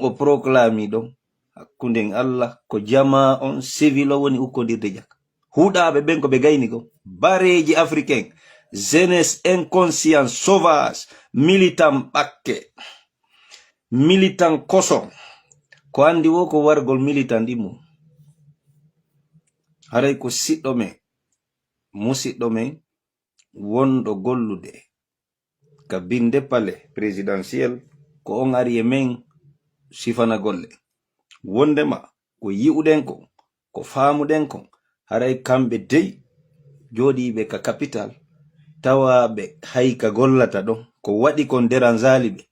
o proclami ɗon hakkunden Allah ko jama on civil o woni ukkodirde jak huɗaɓe ɓen ko ɓe gayni ko bareji africain jeunesse inconscient sauvage militant ɓakke militant koson ko andi wo ko wargol militant ɗimmo haray ko siɗɗo men musidɗo men wonɗo gollude ka binde pale présidentiel ko on ari e men sifana golle wondema ko yi'uɗen ko ko faamuɗen ko haray kamɓe dey joɗiɓe ka capital tawaɓe hay ka gollata ɗon ko waɗi kon deran zaliɓe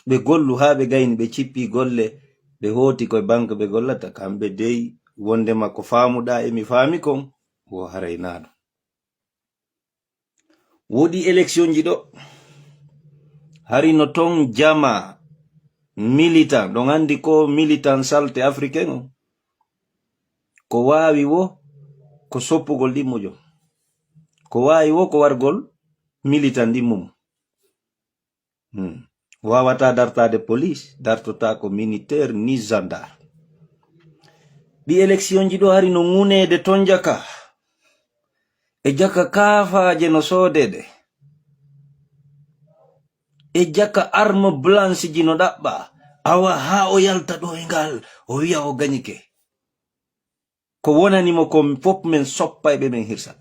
ɓe gollu ha ɓe gayni ɓe cippi golle ɓe hoti koye banque ɓe gollata kamɓe dey wondema ko faamuɗa emi faami kon wo haray naɗo woɗi élection ji ɗo hari no ton jama militant ɗon andi ko militant salte africain o ko wawi wo ko soppugol ɗimmujo ko wawi wo ko wargol militant ɗimmum wawata dartade police dartota ko militaire ni gendarme ɗi élection ji ɗo hari no ŋunede ton jaka e jaka kafaje no sodede e jaka arme blanche ji no ɗaɓɓa awa ha o yalta ɗo e ngal o wiya o gañike ko wonanimo ko fop men soppa e ɓe men hirsa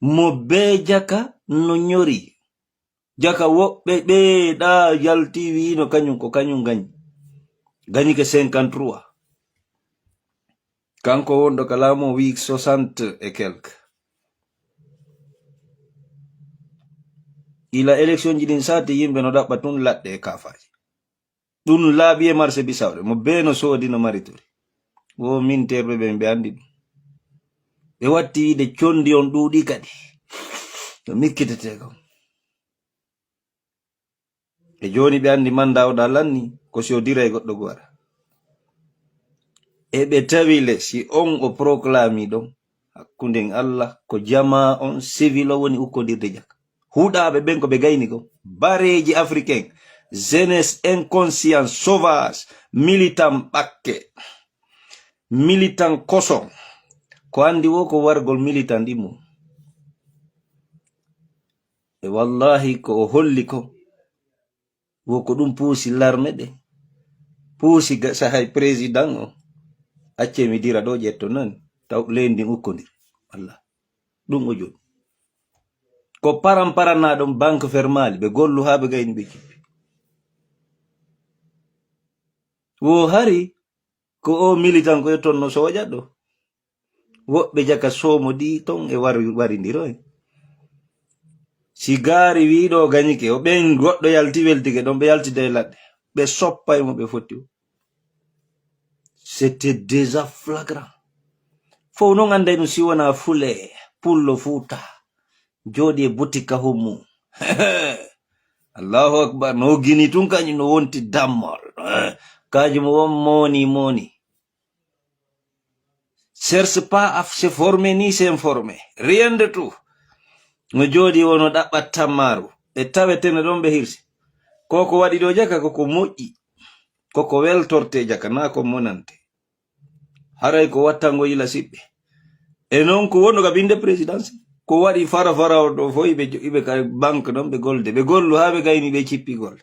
mo be jaka no nyori jaka woɓɓe ɓe ɗa yalti wino kañum ko kañum gañike 53 kanko wonɗo kalamo wi 60 et quelque ila élection ji ɗin sati yimɓe no ɗaɓɓa tun laɗɗe e kafaji ɗum laaɓi e marché bisawɗe mo be no soodi no maritori wo min terɓe ɓe ɓe andi ɗum ɓe watti wiide condi on ɗuuɗi kadi no mikkitete kam e joni ɓe andi mandawɗa lanni ko sodira e goɗɗo gwara e ɓe tawile si on o proclami ɗon hakkunden Allah ko jama on civil o woni ukkodirde jak huɗaɓe ɓen ko ɓe gayni ko bareji africain jeunesse inconscient sauvage militant ɓakke militant koson ko andi wo ko wargol militant ɗimmo e wallahi ko o holli ko wo ko ɗum puusi larme ɗe puusi sahay président o acce mi dira ɗo ƴetto nani taw leydi ukkodir Allah ɗum o joni ko paran ɗum banque fermali ɓe gollu ha ɓe gayni ɓe cippi wo hari ko o militant ko yetton no soja ɗo woɓɓe jaka somo ɗi ton e warindiro en si gaari wiɗo gañike o ɓen goɗɗo yalti weltike ɗon ɓe yaltide e ladde ɓe soppa e mo ɓe fotti c'était déjà flagrant fo non ande ɗum si wona fule pullo fuuta joɗi e boutique hummu Allahu akbar no gini tun kañum no wonti dammol kañum won moni cherche pas à se former ni s'informer rien de tout no joɗi wono ɗaɓɓat tammaru e tawetene ɗon ɓe hirsi koko waɗi ɗo jaka koko moƴƴi koko weltorte jaka na ko monante haray ko wattango yila siɓɓe e non ko wonno ka binde présidence ko waɗi fara o ɗo fo iɓe ka banque ɗon ɓe gollu ha ɓe gayni ɓe cippi golle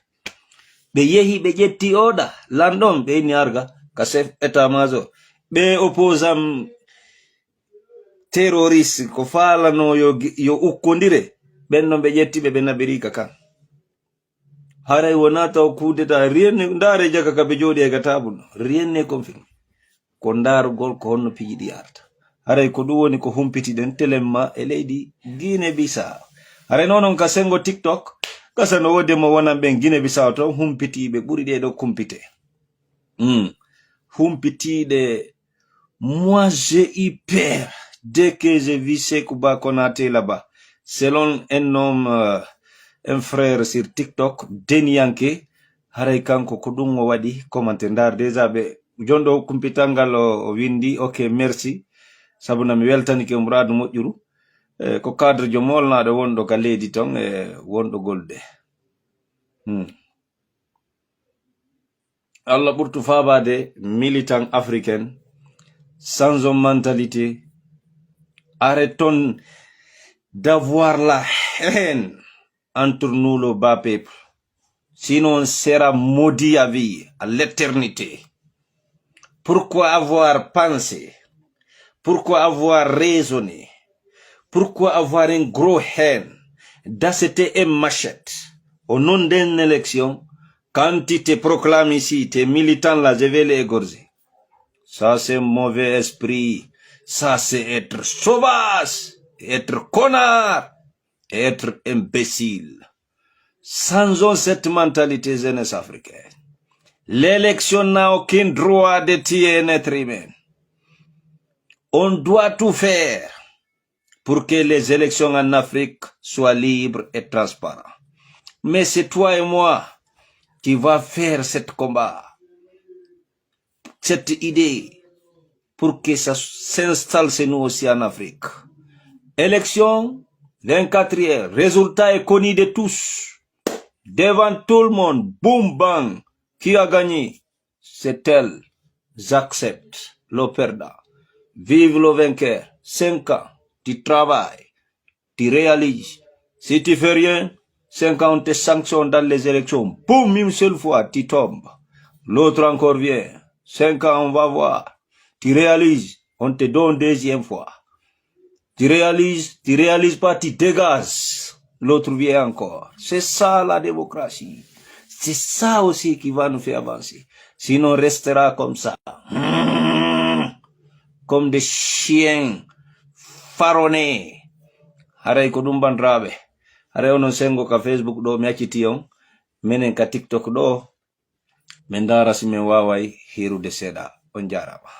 ɓe yehi ɓe ƴetti oɗa lanɗon ɓe inni arga ka chef état major ɓe opposant terroriste ko falano yo ukkodire ɓen ɗon ɓe ƴettiɓe ɓe nabirika kan haray wona taw kudeta rien ndaare jaka ka ɓe jooɗi e ka table rien ne confirme ko ndarugol ko honno piyiɗi yarta haray ko ɗum woni ko humpitiɗen telemma e leydi Guinée Bissau haray nonon ka sengo TikTok kasa no wodi mo wonan ɓen Guinée Bissau ton humpitiɓe ɓuri ɗe ɗo kumpite humpitiɗe moi j'ai eu peur dès que j'ai vu Sékou Ba Konaté là-bas selon un homme un frère sur TikTok Deniyanke haray kanko ko ɗum o waɗi commenté ndar déjà ɓe jondo kumpitangal o windi ok merci sabuna mi weltanike muradu moƴƴuru ko cadre jo molnaɗo wonɗo ka leydi ton e wonɗo golde Allah ɓurtu fabade militant africain sans mentalité. Arrêtons d'avoir la haine entre nous, le bas peuple. Sinon, on sera maudit à vie, à l'éternité. Pourquoi avoir pensé? Pourquoi avoir raisonné? Pourquoi avoir une grosse haine d'acheter une machette au nom d'une élection? Quand tu te proclames ici, tes militants là, je vais les égorger. Ça, c'est mauvais esprit. Ça, c'est être sauvage, être connard, être imbécile. Sans cette mentalité jeunesse africaine, l'élection n'a aucun droit de tuer un être humain. On doit tout faire pour que les élections en Afrique soient libres et transparentes. Mais c'est toi et moi qui va faire ce combat, cette idée, pour que ça s'installe chez nous aussi en Afrique. Élection, 24 heures, résultat est connu de tous. Devant tout le monde, boum bang, qui a gagné? C'est elle. J'accepte le perdant. Vive le vainqueur. 5 ans, tu travailles, tu réalises. Si tu fais rien, 5 ans, on te sanctionne dans les élections. Boum, une seule fois, tu tombes. L'autre encore vient. 5 ans, on va voir. Tu réalises, on te donne deuxième fois. Tu réalises pas, tu dégages. L'autre vient encore. C'est ça la démocratie. C'est ça aussi qui va nous faire avancer. Sinon, on restera comme ça. Comme des chiens faronnés. Haray ko dum bandrabe. Haray onon sengo ka Facebook do mi acciti on. Menen ka TikTok do. Men dara si men waway hirude seda. On jarama.